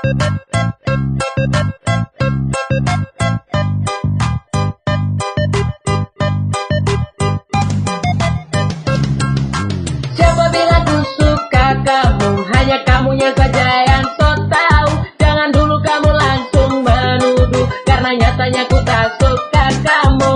Siapa bilang ku suka kamu, hanya kamunya saja yang so tahu. Jangan dulu kamu langsung menuduh, karena nyatanya ku tak suka kamu.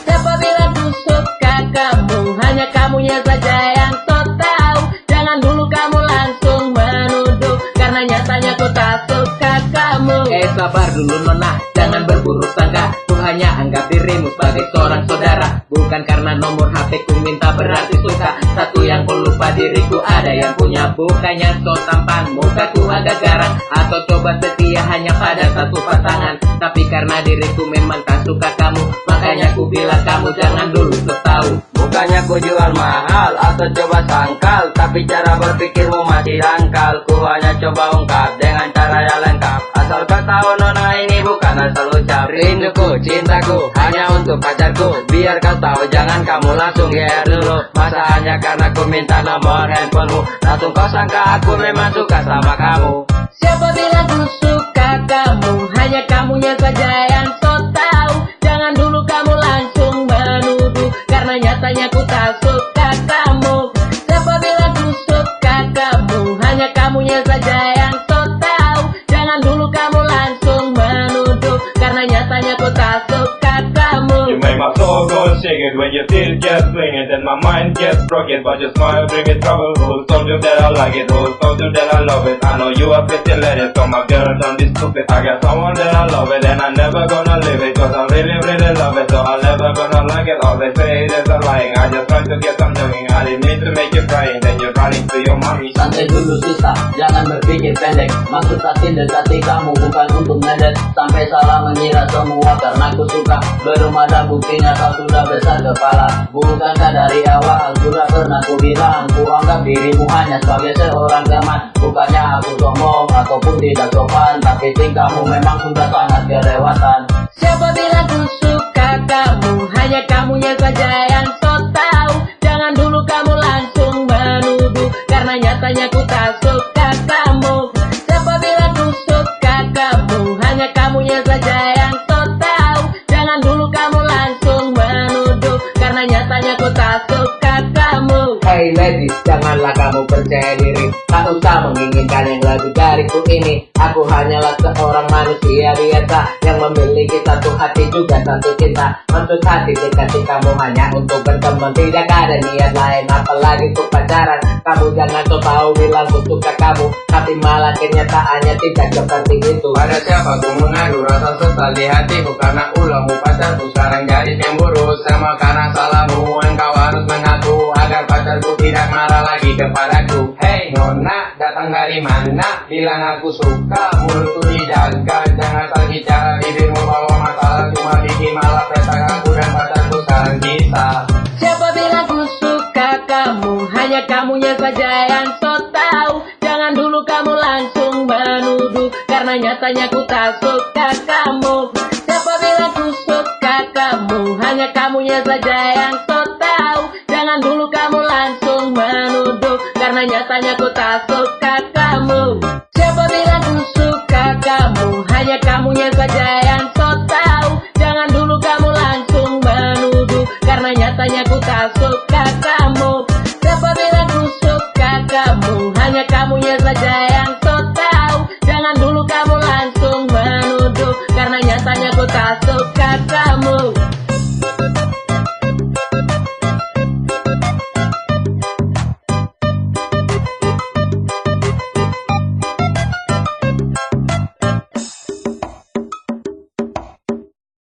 Siapa bilang ku suka kamu, hanya kamunya saja yang so tahu. Jangan dulu kamu langsung menuduh, karena nyatanya ku tak suka kamu. Sabar dulu nona, jangan berburuk sangka. Ku hanya anggap dirimu sebagai seorang saudara. Bukan karena nomor HP ku minta berarti suka. Satu yang ku lupa diriku ada yang punya. Bukannya so tampan, mukaku agak garang, atau coba setia hanya pada satu pasangan. Tapi karena diriku memang tak suka kamu, makanya ku bilang kamu jangan dulu tahu. Bukannya ku jual mahal atau coba sangkal, tapi cara berpikirmu masih dangkal. Ku hanya coba ungkap dengan cara yang lengkap. Asal kau tahu nona ini bukan asal ucap. Rinduku, cintaku hanya untuk pacarku. Biar kau tahu jangan kamu langsung GR dulu. Masa hanya karena ku minta nomor handphonemu, langsung kau sangka aku memang suka sama kamu. Siapa bilang ku suka kamu, hanya kamunya saja yang so tahu. Jangan dulu kamu langsung menuduh, karena nyatanya ku tak suka kamu. Siapa bilang ku suka kamu, hanya kamunya saja yang so tahu. Jangan dulu kamu langsung menuduh, karena nyatanya ku tak suka kamu. You make my soul go shake it when your teeth get swinging, then my mind gets broken, but your smile bring me trouble. Who told you that I like it? Who told you that I love it? I know you are pretty lady, so my girl don't be stupid. I got someone that I love it, and I'm never gonna leave it, cause I really, really love it, so I'm never gonna like it. All they say is a lying, I just try to get some knowing. I didn't mean to make you crying, then you're running to your mommy. Santai dulu susah, jangan berpikir pendek. Maksud hati dekati kamu bukan untuk mendet. Sampai salah mengira semua karena ku suka. Belum ada buktinya kau sudah besar kepala. Bukankah dari awal sudah pernah ku bilang, ku anggap dirimu hanya sebagai seorang teman. Bukannya aku sombong ataupun tidak sopan, tapi tingkahmu memang sudah sangat kelewatan. Siapa bilang ku suka kamu, hanya kamunya saja yang so tahu. Jangan dulu kamu langsung menuduh, karena nyatanya ku tak suka kamu. Siapa bilang ku suka kamu, hanya kamunya saja yang so tahu. Jangan dulu kamu langsung menuduh, karena nyatanya ku tak suka kamu. Hey ladies, janganlah kamu percaya diri. Tak usah menginginkan yang lebih dariku ini. Aku hanyalah seorang manusia biasa yang memiliki satu hati juga satu cinta. Maksud hati dekati kamu hanya untuk berteman, tidak ada niat lain apalagi untuk pacaran. Kamu jangan so tahu bilang ku suka kamu, tapi malah kenyataannya tidak seperti itu. Pada siapa ku mengadu rasa sesal di hatiku, karena ulangmu pacarku sekarang jadi cemburu. Semua karena salahmu, engkau harus mengaku agar pacarku tidak marah lagi kepadaku. Hey nona, datang dari mana? Bilang aku suka, mulutku dijaga. Jangan asal bicara, bibirmu bawa masalah, cuma bikin malah petak aku dan pacarku sekarang kita. Siapa bilang ku suka kamu, hanya kamunya saja yang so tahu. Jangan dulu kamu langsung menuduh, karena nyatanya ku tak suka kamu. Siapa bilang ku suka kamu, hanya kamunya saja yang so tahu. Jangan dulu kamu langsung menuduh, karena nyatanya ku tak suka kamu. Siapa bilang ku suka kamu, hanya kamunya saja yang so tahu. Jangan dulu kamu langsung menuduh, karena nyatanya ku tak suka kamu. Siapa bilang ku suka kamu, hanya kamunya saja yang so tahu. Jangan dulu kamu langsung menuduh, karena nyatanya ku tak suka kamu.